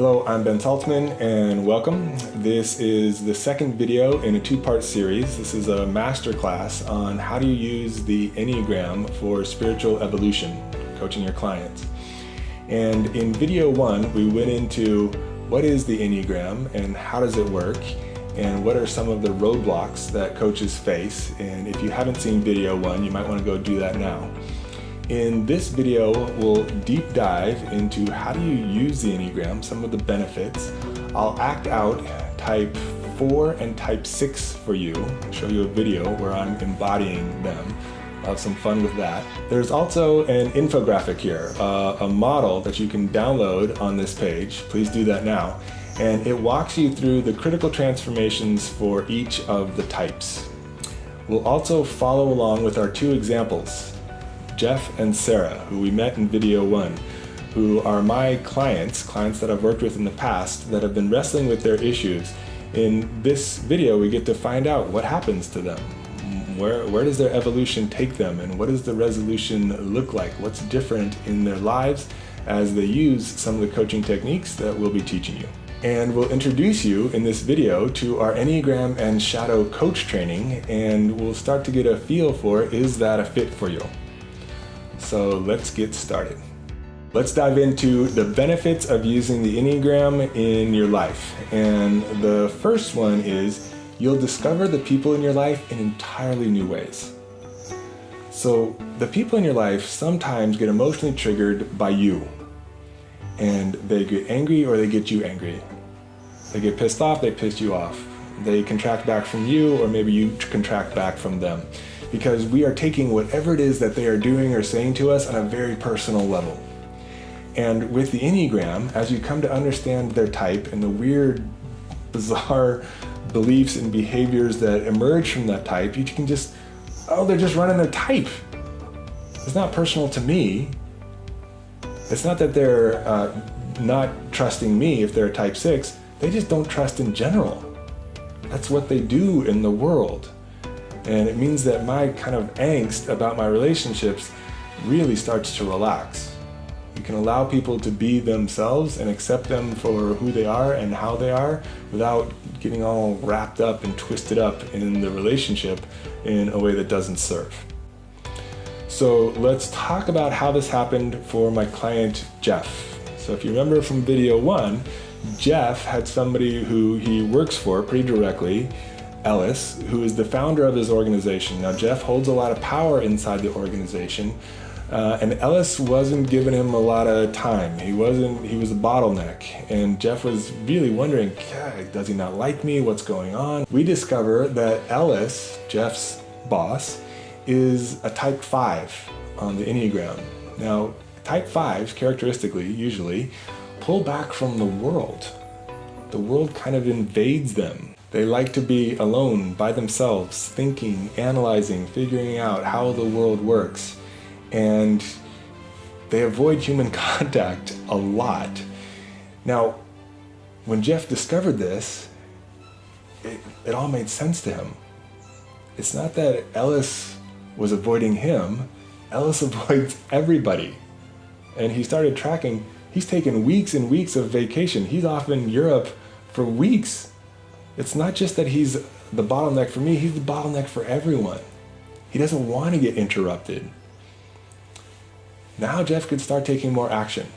Hello, I'm Ben Saltzman and welcome. This is the second video in a two-part series. This is a masterclass on how do you use the Enneagram for spiritual evolution, coaching your clients. And in video one, we went into what is the Enneagram and how does it work and what are some of the roadblocks that coaches face. And if you haven't seen video one, you might want to go do that now. In this video, we'll deep dive into how do you use the Enneagram, some of the benefits. I'll act out type 4 and type 6 for you. I'll show you a video where I'm embodying them. I'll have some fun with that. There's also an infographic here, a model that you can download on this page. Please do that now. And it walks you through the critical transformations for each of the types. We'll also follow along with our two examples, Jeff and Sarah, who we met in video one, who are my clients that I've worked with in the past that have been wrestling with their issues. In this video, we get to find out what happens to them. Where does their evolution take them, and what does the resolution look like? What's different in their lives as they use some of the coaching techniques that we'll be teaching you. And we'll introduce you in this video to our Enneagram and Shadow coach training, and we'll start to get a feel for, is that a fit for you? So let's get started. Let's dive into the benefits of using the Enneagram in your life. And the first one is you'll discover the people in your life in entirely new ways. So the people in your life sometimes get emotionally triggered by you. And they get angry or they get you angry. They get pissed off, they piss you off. They contract back from you, or maybe you contract back from them. Because we are taking whatever it is that they are doing or saying to us on a very personal level. And with the Enneagram, as you come to understand their type and the weird, bizarre beliefs and behaviors that emerge from that type, you can just, they're just running their type. It's not personal to me. It's not that they're not trusting me if they're a type 6, they just don't trust in general. That's what they do in the world. And it means that my kind of angst about my relationships really starts to relax. You can allow people to be themselves and accept them for who they are and how they are without getting all wrapped up and twisted up in the relationship in a way that doesn't serve. So let's talk about how this happened for my client, Jeff. So if you remember from video one, Jeff had somebody who he works for pretty directly, Ellis, who is the founder of his organization. Now Jeff holds a lot of power inside the organization, and Ellis wasn't giving him a lot of time. He was a bottleneck, and Jeff was really wondering, does he not like me? What's going on? We discover that Ellis, Jeff's boss, is a type 5 on the Enneagram. Now, type 5s, characteristically, usually, pull back from the world. The world kind of invades them. They like to be alone, by themselves, thinking, analyzing, figuring out how the world works. And they avoid human contact a lot. Now, when Jeff discovered this, it all made sense to him. It's not that Ellis was avoiding him, Ellis avoids everybody. And he started tracking, he's taken weeks and weeks of vacation. He's off in Europe for weeks. It's not just that he's the bottleneck for me, he's the bottleneck for everyone. He doesn't want to get interrupted. Now Jeff could start taking more action.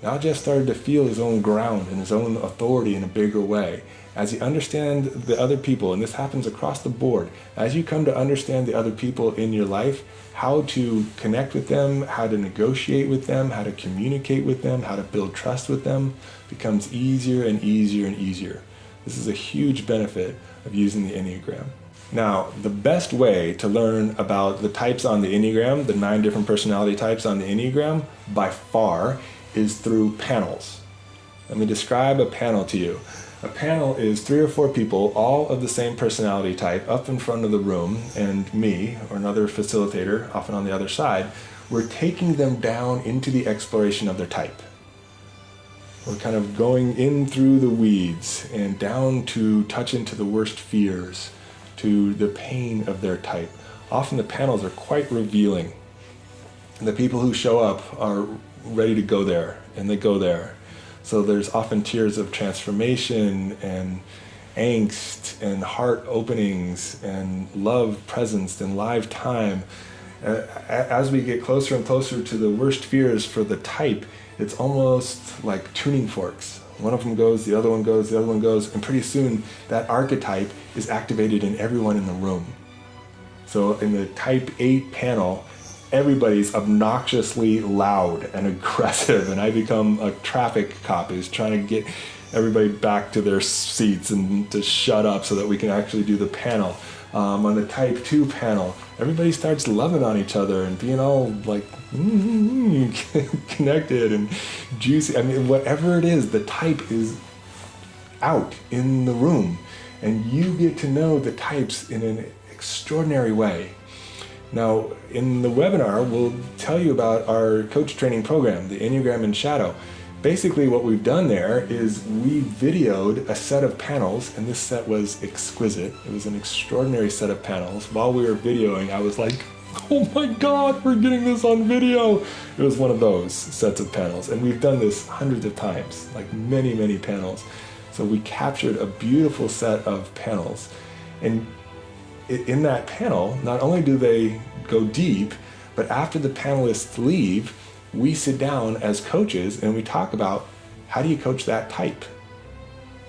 Now Jeff started to feel his own ground and his own authority in a bigger way. As he understands the other people, and this happens across the board, as you come to understand the other people in your life, how to connect with them, how to negotiate with them, how to communicate with them, how to build trust with them, becomes easier and easier and easier. This is a huge benefit of using the Enneagram. Now, the best way to learn about the types on the Enneagram, the 9 different personality types on the Enneagram, by far, is through panels. Let me describe a panel to you. A panel is 3 or 4 people, all of the same personality type, up in front of the room, and me, or another facilitator, often on the other side, we're taking them down into the exploration of their type. We're kind of going in through the weeds and down to touch into the worst fears, to the pain of their type. Often the panels are quite revealing. And the people who show up are ready to go there, and they go there. So there's often tears of transformation and angst and heart openings and love presenced and live time. As we get closer and closer to the worst fears for the type, it's almost like tuning forks. One of them goes, the other one goes, the other one goes, and pretty soon that archetype is activated in everyone in the room. So in the type 8 panel, everybody's obnoxiously loud and aggressive, and I become a traffic cop who's trying to get everybody back to their seats and to shut up so that we can actually do the panel. On the type 2 panel, everybody starts loving on each other and being all like connected and juicy. I mean, whatever it is, the type is out in the room, and you get to know the types in an extraordinary way. Now, in the webinar, we'll tell you about our coach training program, the Enneagram in Shadow. Basically, what we've done there is we videoed a set of panels, and this set was exquisite. It was an extraordinary set of panels. While we were videoing, I was like, oh my God, we're getting this on video. It was one of those sets of panels, and we've done this hundreds of times, like many, many panels. So we captured a beautiful set of panels. And in that panel, not only do they go deep, but after the panelists leave, we sit down as coaches and we talk about, how do you coach that type?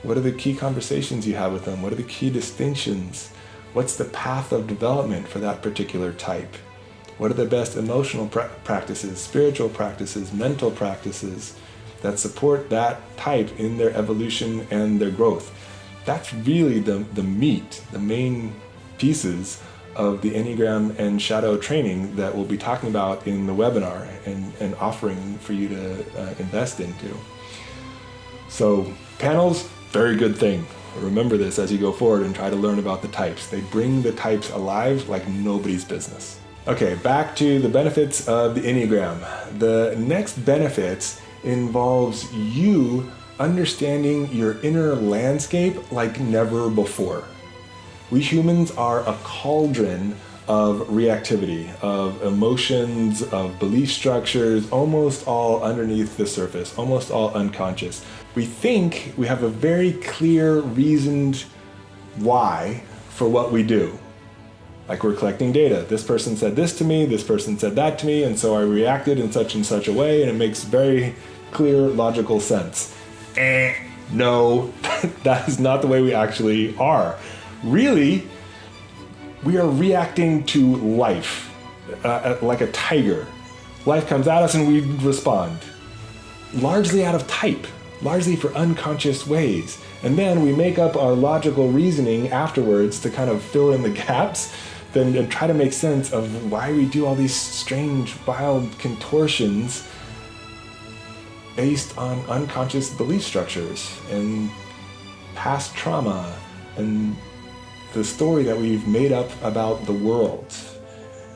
What are the key conversations you have with them? What are the key distinctions? What's the path of development for that particular type? What are the best emotional practices, spiritual practices, mental practices that support that type in their evolution and their growth? That's really the meat, the main pieces of the Enneagram and Shadow training that we'll be talking about in the webinar and offering for you to invest into. So panels, very good thing. Remember this as you go forward and try to learn about the types. They bring the types alive like nobody's business. Okay, back to the benefits of the Enneagram. The next benefits involves you understanding your inner landscape like never before. We humans are a cauldron of reactivity, of emotions, of belief structures, almost all underneath the surface, almost all unconscious. We think we have a very clear reasoned why for what we do. Like we're collecting data. This person said this to me, this person said that to me, and so I reacted in such and such a way, and it makes very clear, logical sense. No, that is not the way we actually are. Really, we are reacting to life like a tiger. Life comes at us and we respond, largely out of type, largely for unconscious ways. And then we make up our logical reasoning afterwards to kind of fill in the gaps and try to make sense of why we do all these strange, wild contortions based on unconscious belief structures and past trauma and the story that we've made up about the world.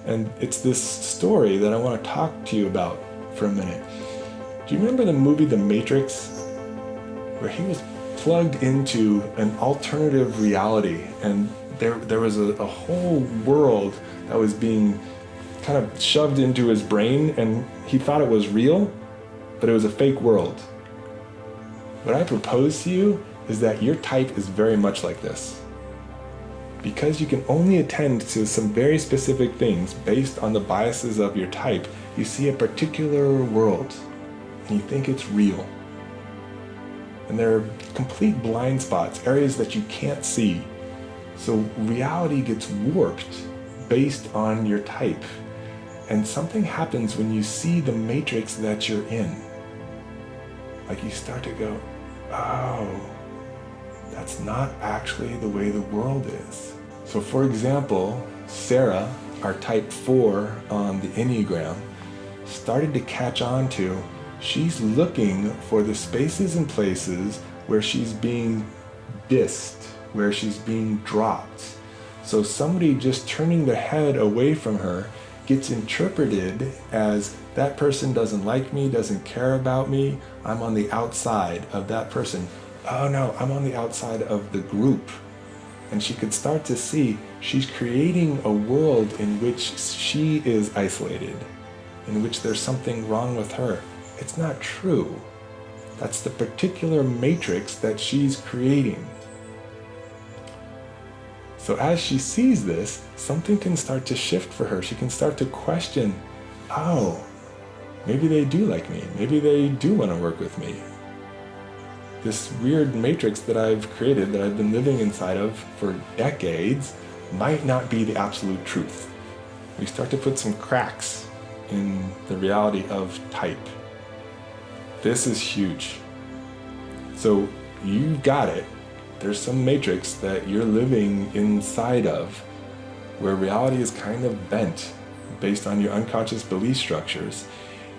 And it's this story that I want to talk to you about for a minute. Do you remember the movie The Matrix? Where he was plugged into an alternative reality, and there was a whole world that was being kind of shoved into his brain, and he thought it was real, but it was a fake world. What I propose to you is that your type is very much like this. Because you can only attend to some very specific things based on the biases of your type, you see a particular world and you think it's real. And there are complete blind spots, areas that you can't see. So reality gets warped based on your type. And something happens when you see the matrix that you're in. Like you start to go, oh, that's not actually the way the world is. So for example, Sarah, our type 4 on the Enneagram, started to catch on to, she's looking for the spaces and places where she's being dissed, where she's being dropped. So somebody just turning their head away from her gets interpreted as, that person doesn't like me, doesn't care about me, I'm on the outside of that person. Oh no, I'm on the outside of the group. And she could start to see she's creating a world in which she is isolated, in which there's something wrong with her. It's not true. That's the particular matrix that she's creating. So as she sees this, something can start to shift for her. She can start to question, oh, maybe they do like me. Maybe they do want to work with me. This weird matrix that I've created, that I've been living inside of for decades, might not be the absolute truth. We start to put some cracks in the reality of type. This is huge. So you've got it. There's some matrix that you're living inside of where reality is kind of bent based on your unconscious belief structures.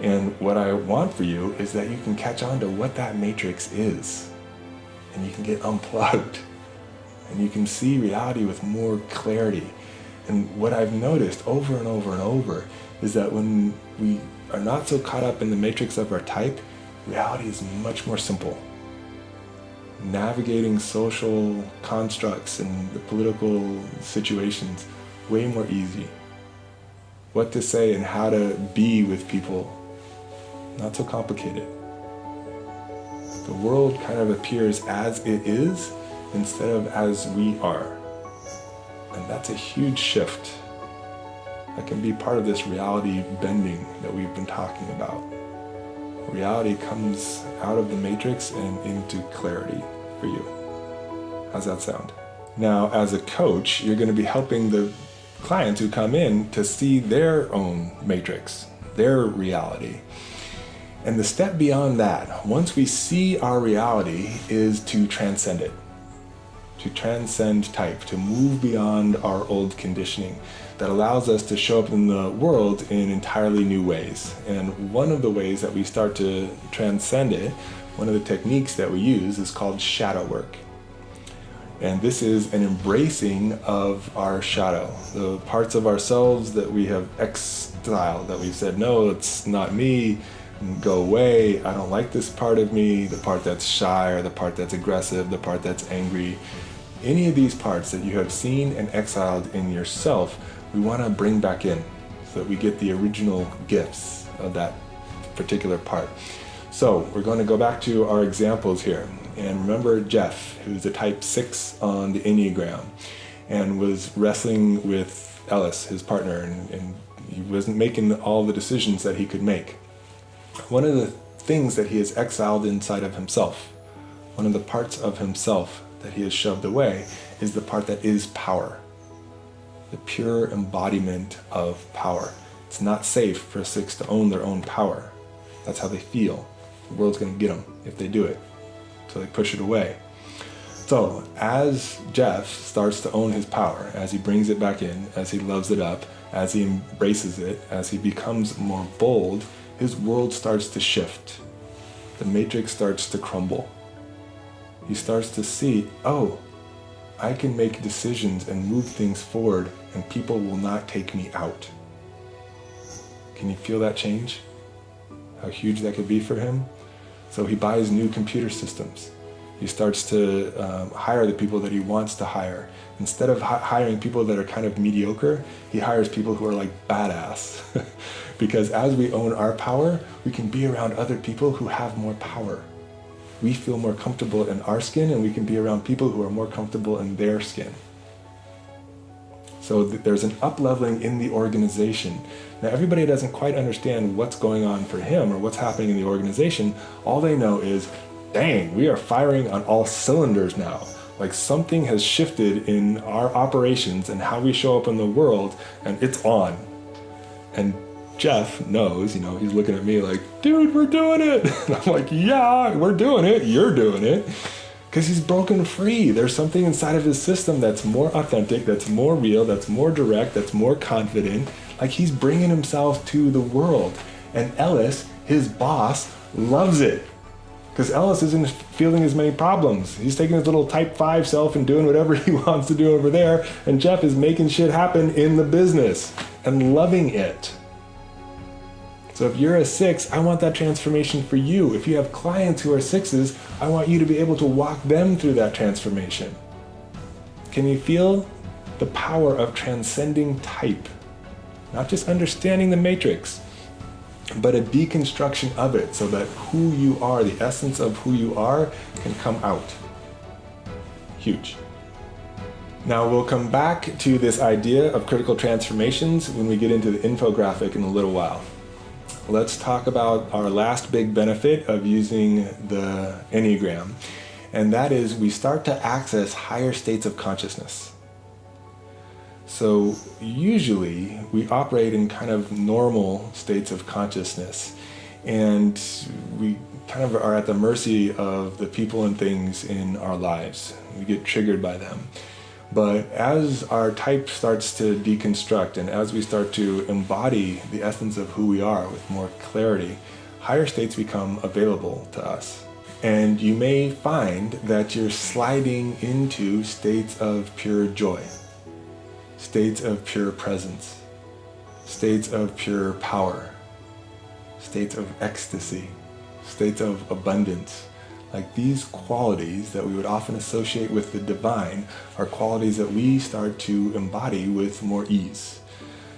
And what I want for you is that you can catch on to what that matrix is. And you can get unplugged. And you can see reality with more clarity. And what I've noticed over and over and over is that when we are not so caught up in the matrix of our type, reality is much more simple. Navigating social constructs and the political situations, way more easy. What to say and how to be with people, not so complicated. The world kind of appears as it is instead of as we are. And that's a huge shift that can be part of this reality bending that we've been talking about. Reality comes out of the matrix and into clarity for you. How's that sound? Now, as a coach, you're going to be helping the clients who come in to see their own matrix, their reality. And the step beyond that, once we see our reality, is to transcend it. To transcend type, to move beyond our old conditioning that allows us to show up in the world in entirely new ways. And one of the ways that we start to transcend it, one of the techniques that we use, is called shadow work. And this is an embracing of our shadow, the parts of ourselves that we have exiled, that we've said, no, it's not me, go away, I don't like this part of me, the part that's shy, or the part that's aggressive, the part that's angry. Any of these parts that you have seen and exiled in yourself, we want to bring back in so that we get the original gifts of that particular part. So we're going to go back to our examples here. And remember Jeff, who's a type 6 on the Enneagram, and was wrestling with Ellis, his partner, and he wasn't making all the decisions that he could make. One of the things that he has exiled inside of himself, one of the parts of himself that he has shoved away, is the part that is power. The pure embodiment of power. It's not safe for a 6 to own their own power. That's how they feel. The world's going to get them if they do it. So they push it away. So as Jeff starts to own his power, as he brings it back in, as he loves it up, as he embraces it, as he becomes more bold, his world starts to shift. The matrix starts to crumble. He starts to see, oh, I can make decisions and move things forward, and people will not take me out. Can you feel that change? How huge that could be for him? So he buys new computer systems. He starts to hire the people that he wants to hire. Instead of hiring people that are kind of mediocre, he hires people who are like badass. Because as we own our power, we can be around other people who have more power. We feel more comfortable in our skin, and we can be around people who are more comfortable in their skin. So there's an up-leveling in the organization. Now, everybody doesn't quite understand what's going on for him or what's happening in the organization. All they know is, dang, we are firing on all cylinders now. Like something has shifted in our operations and how we show up in the world, and it's on. And Jeff knows, he's looking at me like, dude, we're doing it. And I'm like, yeah, we're doing it. You're doing it. Because he's broken free. There's something inside of his system that's more authentic, that's more real, that's more direct, that's more confident. Like he's bringing himself to the world. And Ellis, his boss, loves it. Because Ellis isn't feeling as many problems. He's taking his little type 5 self and doing whatever he wants to do over there. And Jeff is making shit happen in the business and loving it. So if you're a 6, I want that transformation for you. If you have clients who are 6s, I want you to be able to walk them through that transformation. Can you feel the power of transcending type? Not just understanding the matrix, but a deconstruction of it so that who you are, the essence of who you are, can come out. Huge. Now we'll come back to this idea of critical transformations when we get into the infographic in a little while. Let's talk about our last big benefit of using the Enneagram, and that is we start to access higher states of consciousness. So usually we operate in kind of normal states of consciousness, and we kind of are at the mercy of the people and things in our lives. We get triggered by them. But as our type starts to deconstruct and as we start to embody the essence of who we are with more clarity, higher states become available to us. And you may find that you're sliding into states of pure joy, states of pure presence, states of pure power, states of ecstasy, states of abundance. Like these qualities that we would often associate with the divine are qualities that we start to embody with more ease.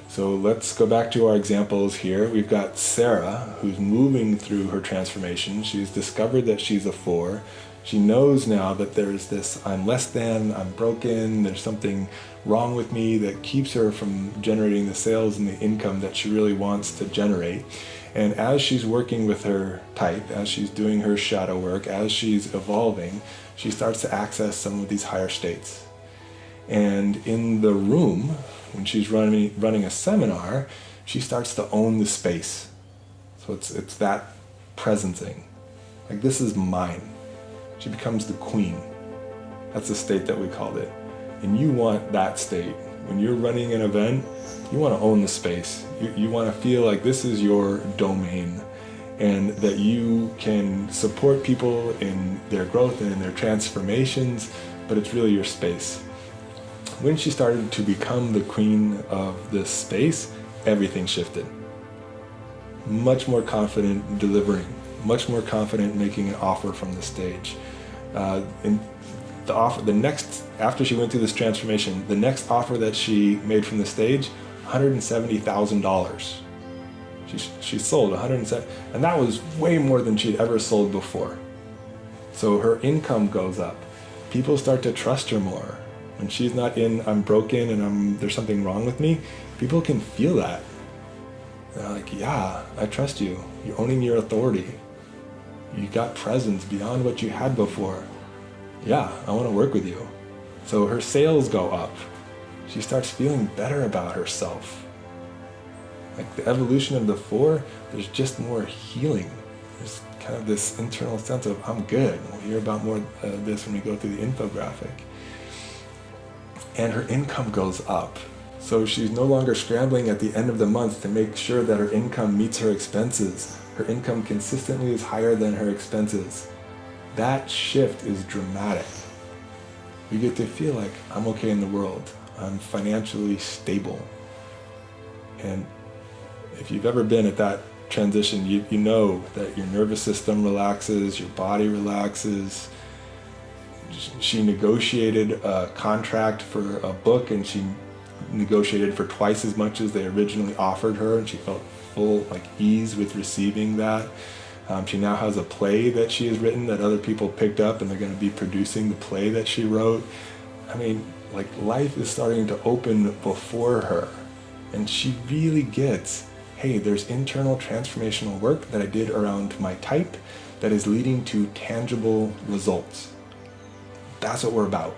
So let's go back to our examples here. We've got Sarah, who's moving through her transformation. She's discovered that she's a 4. She knows now that there's this I'm less than, I'm broken, there's something wrong with me that keeps her from generating the sales and the income that she really wants to generate. And as she's working with her type, as she's doing her shadow work, as she's evolving, she starts to access some of these higher states. And in the room, when she's running a seminar, she starts to own the space. So it's that presencing. Like, this is mine. She becomes the queen. That's the state that we called it. And you want that state. When you're running an event, you want to own the space. You want to feel like this is your domain and that you can support people in their growth and in their transformations, but it's really your space. When she started to become the queen of this space, everything shifted. Much more confident delivering, much more confident making an offer from the stage. After she went through this transformation, the next offer that she made from the stage, $170,000. She sold $170,000, and that was way more than she'd ever sold before. So her income goes up. People start to trust her more. When she's not in, I'm broken and there's something wrong with me, people can feel that. They're like, yeah, I trust you. You're owning your authority. You got presence beyond what you had before. Yeah, I want to work with you. So her sales go up. She starts feeling better about herself. Like the evolution of the 4, there's just more healing. There's kind of this internal sense of, I'm good. We'll hear about more of this when we go through the infographic. And her income goes up. So she's no longer scrambling at the end of the month to make sure that her income meets her expenses. Her income consistently is higher than her expenses. That shift is dramatic. You get to feel like, I'm okay in the world. I'm financially stable. And if you've ever been at that transition, you know that your nervous system relaxes, your body relaxes. She negotiated a contract for a book, and she negotiated for twice as much as they originally offered her, and she felt full ease with receiving that. She now has a play that she has written that other people picked up, and they're going to be producing the play that she wrote. I mean, life is starting to open before her, and she really gets, hey, there's internal transformational work that I did around my type that is leading to tangible results. That's what we're about.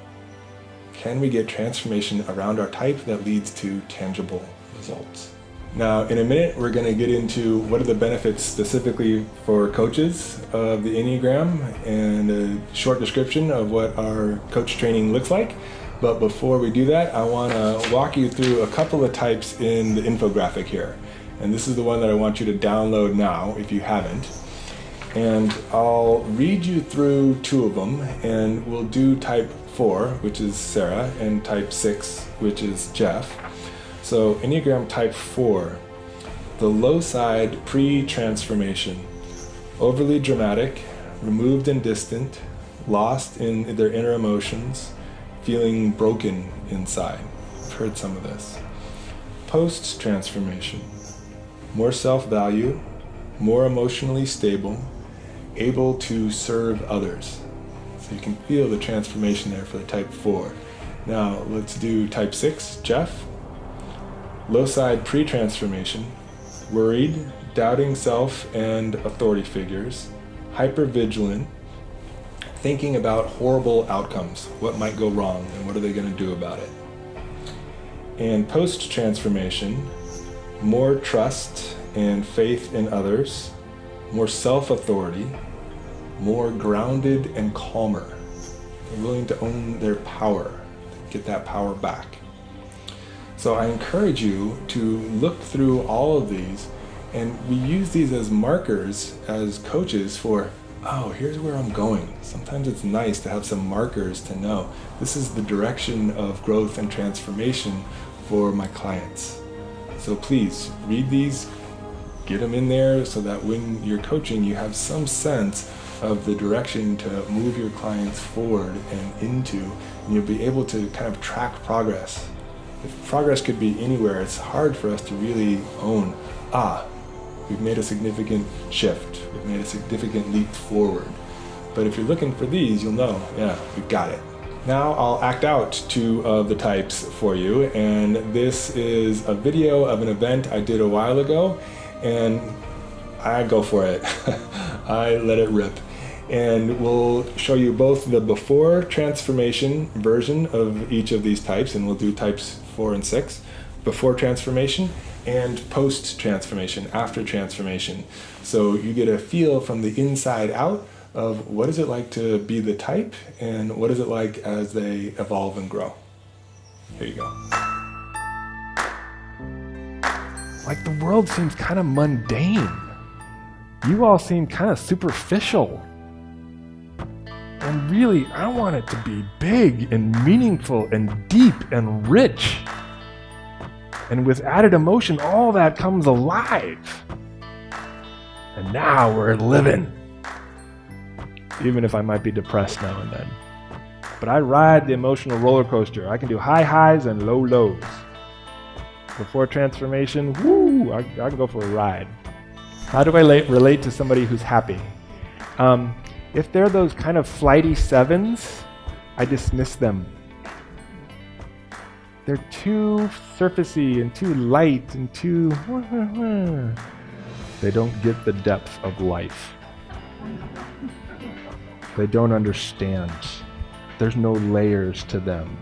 Can we get transformation around our type that leads to tangible results? Now, in a minute, we're going to get into what are the benefits specifically for coaches of the Enneagram and a short description of what our coach training looks like. But before we do that, I want to walk you through a couple of types in the infographic here. And this is the one that I want you to download now if you haven't. And I'll read you through 2 of them, and we'll do type 4, which is Sarah, and type 6, which is Jeff. So Enneagram type 4, the low side pre-transformation, overly dramatic, removed and distant, lost in their inner emotions, feeling broken inside. I've heard some of this. Post-transformation, more self-value, more emotionally stable, able to serve others. So you can feel the transformation there for the type 4. Now let's do type 6, Jeff. Low side pre-transformation, worried, doubting self and authority figures, hypervigilant, thinking about horrible outcomes, what might go wrong and what are they going to do about it. And post-transformation, more trust and faith in others, more self-authority, more grounded and calmer. They're willing to own their power, get that power back. So I encourage you to look through all of these, and we use these as markers as coaches for, oh, here's where I'm going. Sometimes it's nice to have some markers to know this is the direction of growth and transformation for my clients. So please read these, get them in there so that when you're coaching, you have some sense of the direction to move your clients forward and into, and you'll be able to kind of track progress. If progress could be anywhere, it's hard for us to really own, we've made a significant shift, we've made a significant leap forward. But if you're looking for these, you'll know, yeah, we've got it. Now I'll act out 2 of the types for you, and this is a video of an event I did a while ago, and I go for it. I let it rip. And we'll show you both the before transformation version of each of these types, and we'll do types 4 and 6, before transformation, and post transformation, after transformation. So you get a feel from the inside out of what is it like to be the type, and what is it like as they evolve and grow. Here you go. Like the world seems kind of mundane. You all seem kind of superficial. And really, I want it to be big and meaningful and deep and rich. And with added emotion, all that comes alive. And now we're living. Even if I might be depressed now and then. But I ride the emotional roller coaster. I can do high highs and low lows. Before transformation, woo, I can go for a ride. How do I relate to somebody who's happy? If they're those kind of flighty 7s, I dismiss them. They're too surfacey and too light and too... They don't get the depth of life. They don't understand. There's no layers to them.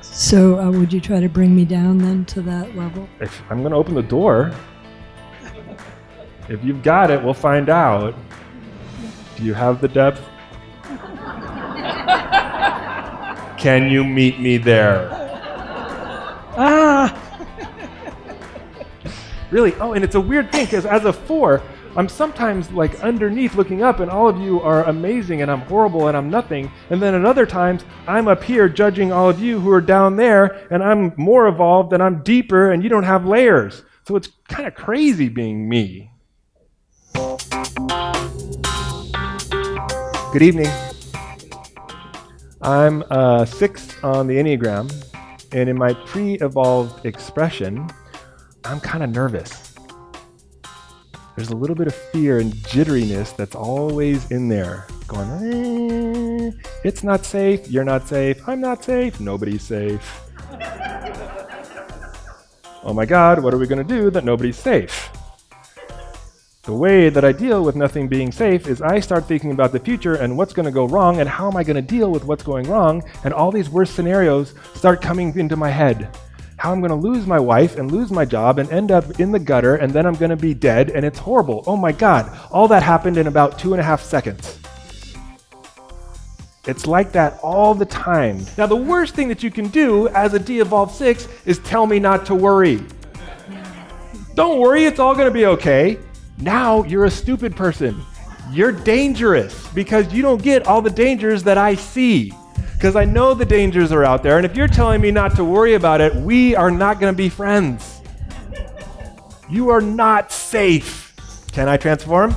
So would you try to bring me down then to that level? If I'm going to open the door. If you've got it, we'll find out. Do you have the depth? Can you meet me there? Really? Oh, and it's a weird thing because as a 4, I'm sometimes like underneath looking up and all of you are amazing and I'm horrible and I'm nothing. And then at other times, I'm up here judging all of you who are down there and I'm more evolved and I'm deeper and you don't have layers. So it's kind of crazy being me. Good evening. I'm 6 on the Enneagram, and in my pre-evolved expression, I'm kind of nervous. There's a little bit of fear and jitteriness that's always in there, going, it's not safe, you're not safe, I'm not safe, nobody's safe. Oh my God, what are we going to do that nobody's safe? The way that I deal with nothing being safe is I start thinking about the future and what's going to go wrong and how am I going to deal with what's going wrong, and all these worst scenarios start coming into my head. How I'm going to lose my wife and lose my job and end up in the gutter and then I'm going to be dead and it's horrible. Oh my God, all that happened in about 2.5 seconds. It's like that all the time. Now the worst thing that you can do as a de-evolved 6 is tell me not to worry. Don't worry, it's all going to be okay. Now you're a stupid person. You're dangerous because you don't get all the dangers that I see. Because I know the dangers are out there, and if you're telling me not to worry about it, we are not going to be friends. You are not safe. Can I transform?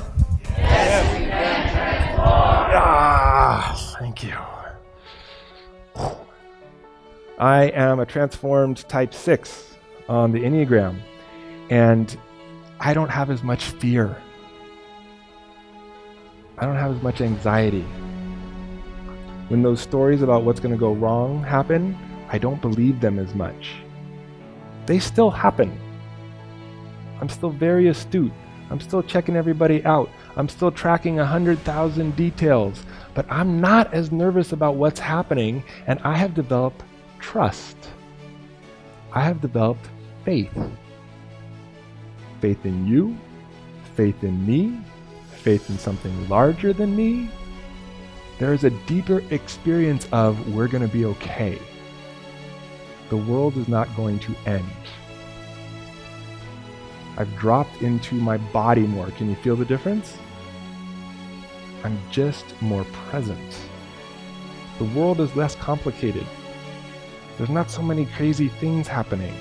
Yes, you can transform. Thank you. I am a transformed type 6 on the Enneagram. And I don't have as much fear. I don't have as much anxiety. When those stories about what's going to go wrong happen, I don't believe them as much. They still happen. I'm still very astute. I'm still checking everybody out. I'm still tracking 100,000 details, but I'm not as nervous about what's happening, and I have developed trust. I have developed faith. Faith in you, faith in me, faith in something larger than me. There is a deeper experience of we're going to be okay. The world is not going to end. I've dropped into my body more. Can you feel the difference? I'm just more present. The world is less complicated. There's not so many crazy things happening.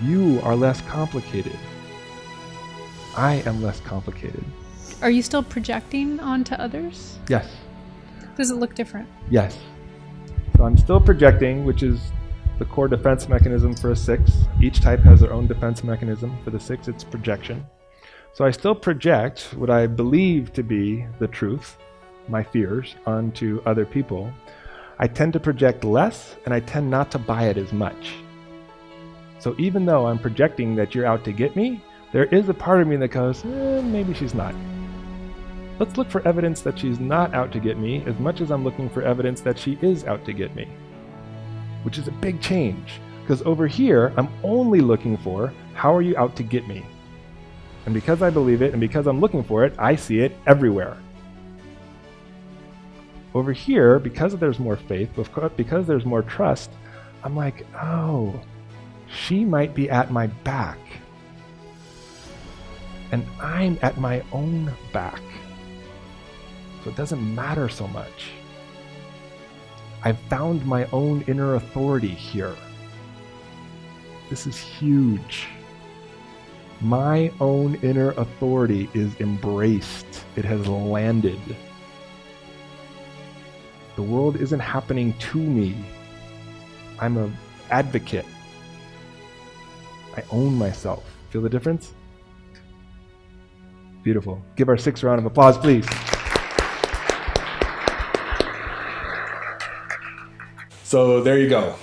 You are less complicated. I am less complicated. Are you still projecting onto others? Yes. Does it look different? Yes. So I'm still projecting, which is the core defense mechanism for a 6. Each type has their own defense mechanism. For the 6, it's projection. So I still project what I believe to be the truth, my fears, onto other people. I tend to project less, and I tend not to buy it as much. So even though I'm projecting that you're out to get me, there is a part of me that goes, maybe she's not. Let's look for evidence that she's not out to get me as much as I'm looking for evidence that she is out to get me. Which is a big change, because over here, I'm only looking for, how are you out to get me? And because I believe it, and because I'm looking for it, I see it everywhere. Over here, because there's more faith, because there's more trust, I'm like, oh, she might be at my back. And I'm at my own back. So it doesn't matter so much. I've found my own inner authority here. This is huge. My own inner authority is embraced. It has landed. The world isn't happening to me. I'm an advocate. I own myself. Feel the difference? Beautiful. Give our 6 a round of applause, please. So there you go.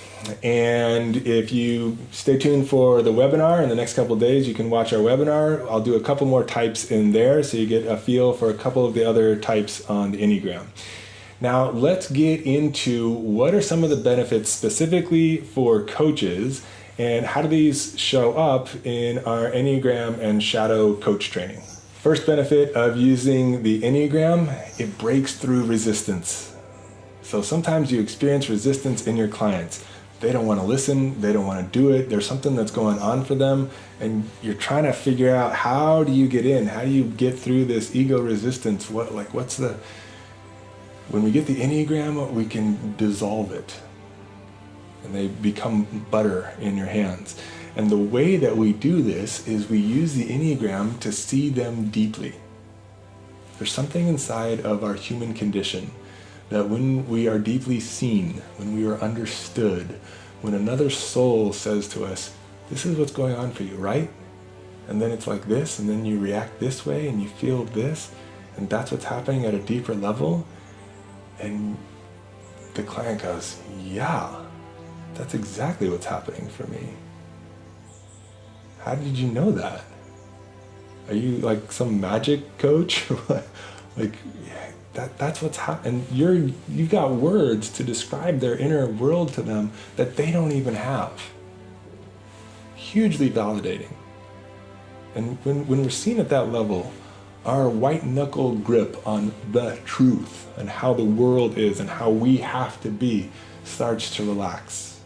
And if you stay tuned for the webinar in the next couple of days, you can watch our webinar. I'll do a couple more types in there so you get a feel for a couple of the other types on the Enneagram. Now let's get into what are some of the benefits specifically for coaches and how do these show up in our Enneagram and Shadow coach training. First benefit of using the Enneagram, it breaks through resistance. So sometimes you experience resistance in your clients. They don't want to listen, they don't want to do it, there's something that's going on for them, and you're trying to figure out how do you get in, how do you get through this ego resistance, when we get the Enneagram, we can dissolve it, and they become butter in your hands. And the way that we do this is we use the Enneagram to see them deeply. There's something inside of our human condition that when we are deeply seen, when we are understood, when another soul says to us, this is what's going on for you, right? And then it's like this, and then you react this way, and you feel this, and that's what's happening at a deeper level. And the client goes, yeah, that's exactly what's happening for me. How did you know that? Are you like some magic coach? Like, that's what's happening. You've got words to describe their inner world to them that they don't even have. Hugely validating. And when we're seen at that level, our white knuckle grip on the truth and how the world is and how we have to be starts to relax.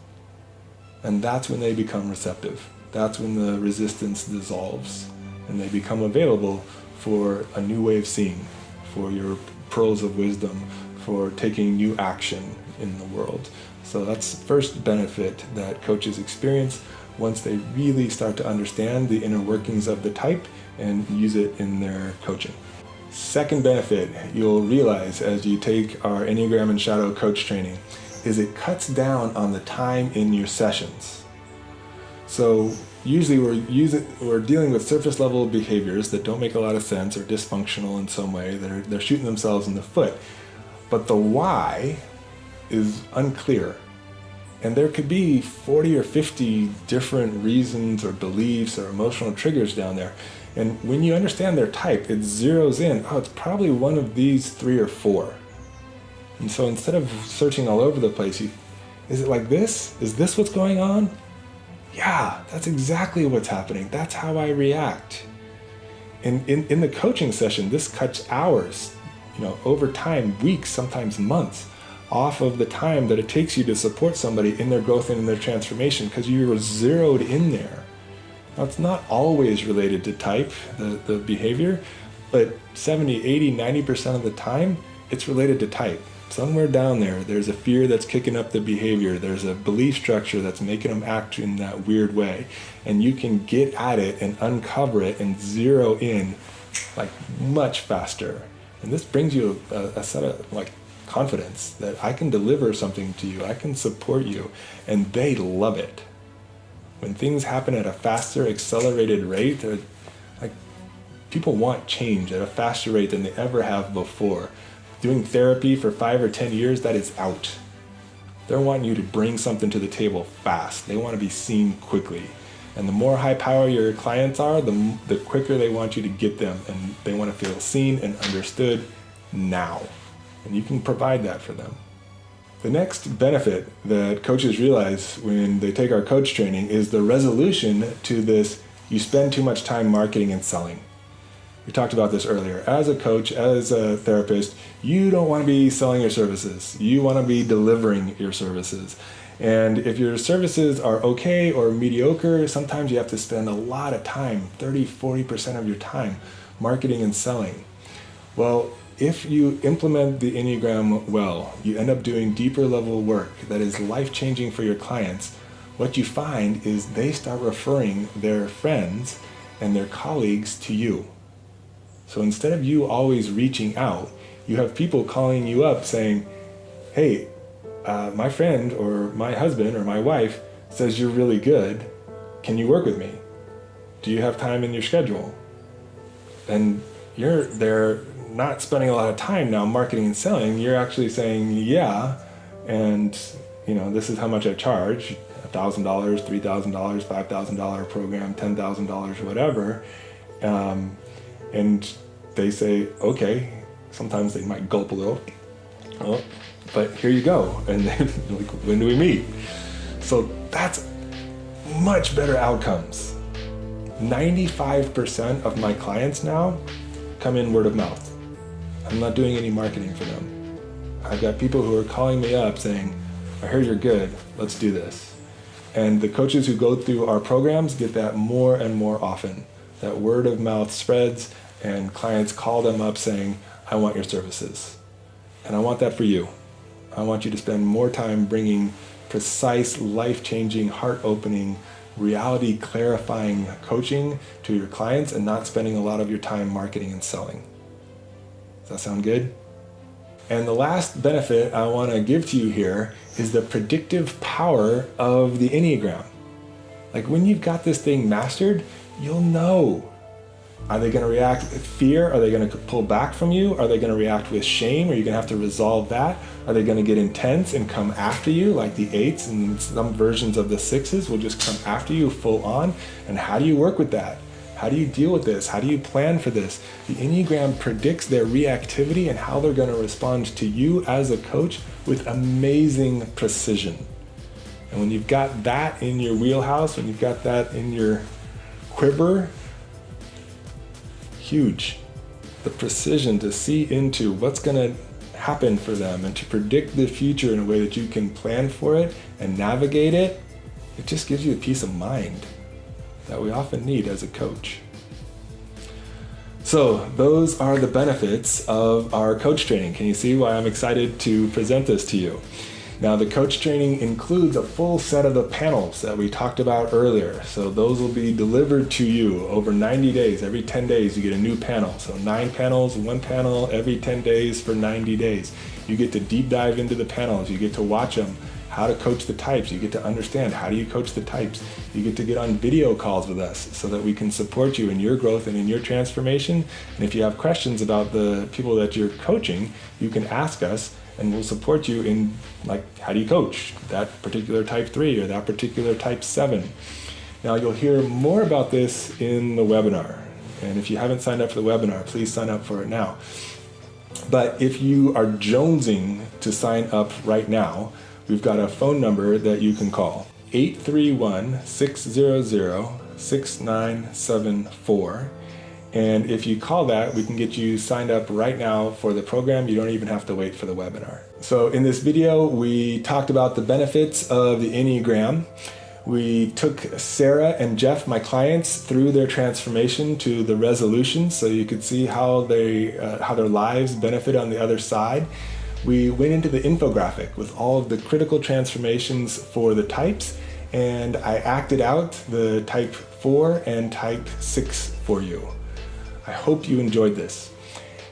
And that's when they become receptive. That's when the resistance dissolves and they become available for a new way of seeing, for your pearls of wisdom, for taking new action in the world. So that's the first benefit that coaches experience once they really start to understand the inner workings of the type and use it in their coaching. Second benefit you'll realize as you take our Enneagram and Shadow coach training is it cuts down on the time in your sessions. So usually we're dealing with surface level behaviors that don't make a lot of sense or dysfunctional in some way. They're shooting themselves in the foot. But the why is unclear. And there could be 40 or 50 different reasons or beliefs or emotional triggers down there. And when you understand their type, it zeroes in, oh, it's probably one of these 3 or 4. And so instead of searching all over the place, is it like this? Is this what's going on? Yeah, that's exactly what's happening. That's how I react. And in the coaching session, this cuts hours, over time, weeks, sometimes months, off of the time that it takes you to support somebody in their growth and in their transformation, because you were zeroed in there. Now, it's not always related to type, the behavior, but 70, 80, 90% of the time, it's related to type. Somewhere down there's a fear that's kicking up the behavior. There's a belief structure that's making them act in that weird way. And you can get at it and uncover it and zero in like much faster. And this brings you a set of like confidence that I can deliver something to you, I can support you, and they love it. When things happen at a faster, accelerated rate, like people want change at a faster rate than they ever have before. Doing therapy for 5 or 10 years, that is out. They're wanting you to bring something to the table fast. They want to be seen quickly. And the more high power your clients are, the quicker they want you to get them, and they want to feel seen and understood now. And you can provide that for them. The next benefit that coaches realize when they take our coach training is the resolution to this, you spend too much time marketing and selling. We talked about this earlier. As a coach, as a therapist, you don't want to be selling your services. You want to be delivering your services. And if your services are okay or mediocre, sometimes you have to spend a lot of time, 30, 40% of your time, marketing and selling. Well, if you implement the Enneagram well, you end up doing deeper level work that is life-changing for your clients. What you find is they start referring their friends and their colleagues to you. So instead of you always reaching out, you have people calling you up saying, hey, my friend or my husband or my wife says you're really good. Can you work with me? Do you have time in your schedule? And they're not spending a lot of time now marketing and selling. You're actually saying, yeah, and this is how much I charge, $1,000, $3,000, $5,000 program, $10,000, whatever. And they say, okay. Sometimes they might gulp a little. Oh, but here you go. And then, like, when do we meet? So that's much better outcomes. 95% of my clients now come in word of mouth. I'm not doing any marketing for them. I've got people who are calling me up saying, I heard you're good, let's do this. And the coaches who go through our programs get that more and more often. That word of mouth spreads and clients call them up saying, I want your services. And I want that for you. I want you to spend more time bringing precise, life-changing, heart-opening, reality-clarifying coaching to your clients and not spending a lot of your time marketing and selling. Does that sound good? And the last benefit I want to give to you here is the predictive power of the Enneagram. Like when you've got this thing mastered, you'll know. Are they going to react with fear? Are they going to pull back from you? Are they going to react with shame? Are you going to have to resolve that? Are they going to get intense and come after you like the 8s, and some versions of the 6s will just come after you full on? And how do you work with that? How do you deal with this? How do you plan for this? The Enneagram predicts their reactivity and how they're going to respond to you as a coach with amazing precision. And when you've got that in your wheelhouse, when you've got that in your quiver, huge. The precision to see into what's going to happen for them and to predict the future in a way that you can plan for it and navigate it, it just gives you a peace of mind that we often need as a coach. So those are the benefits of our coach training. Can you see why I'm excited to present this to you? Now, the coach training includes a full set of the panels that we talked about earlier. So those will be delivered to you over 90 days. Every 10 days, you get a new panel. So 9 panels, 1 panel every 10 days for 90 days. You get to deep dive into the panels. You get to watch them how to coach the types. You get to understand how do you coach the types. You get to get on video calls with us so that we can support you in your growth and in your transformation. And if you have questions about the people that you're coaching, you can ask us and we'll support you in, like, how do you coach that particular type 3 or that particular type 7. Now you'll hear more about this in the webinar. And if you haven't signed up for the webinar, please sign up for it now. But if you are jonesing to sign up right now, we've got a phone number that you can call, 831-600-6974. And if you call that, we can get you signed up right now for the program. You don't even have to wait for the webinar. So in this video, we talked about the benefits of the Enneagram. We took Sarah and Jeff, my clients, through their transformation to the resolution so you could see how their lives benefit on the other side. We went into the infographic with all of the critical transformations for the types, and I acted out the type 4 and type 6 for you. I hope you enjoyed this.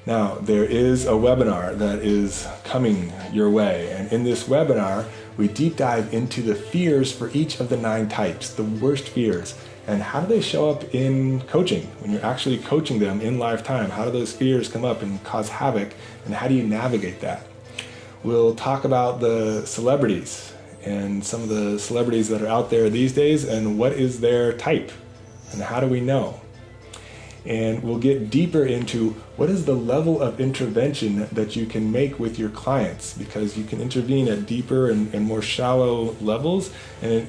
Now, there is a webinar that is coming your way, and in this webinar, we deep dive into the fears for each of the 9 types, the worst fears, and how do they show up in coaching when you're actually coaching them in lifetime? How do those fears come up and cause havoc, and how do you navigate that? We'll talk about the celebrities and some of the celebrities that are out there these days and what is their type and how do we know? And we'll get deeper into what is the level of intervention that you can make with your clients, because you can intervene at deeper and more shallow levels, and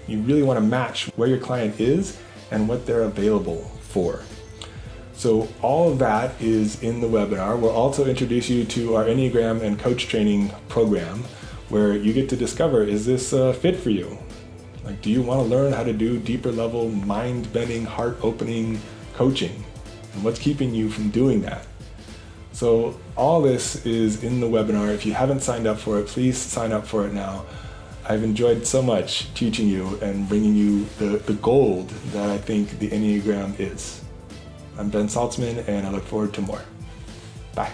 you really want to match where your client is and what they're available for. So all of that is in the webinar. We'll also introduce you to our Enneagram and coach training program, where you get to discover, is this a fit for you? Like, do you want to learn how to do deeper level, mind-bending, heart-opening coaching? And what's keeping you from doing that? So all this is in the webinar. If you haven't signed up for it, please sign up for it now. I've enjoyed so much teaching you and bringing you the gold that I think the Enneagram is. I'm Ben Saltzman, and I look forward to more. Bye.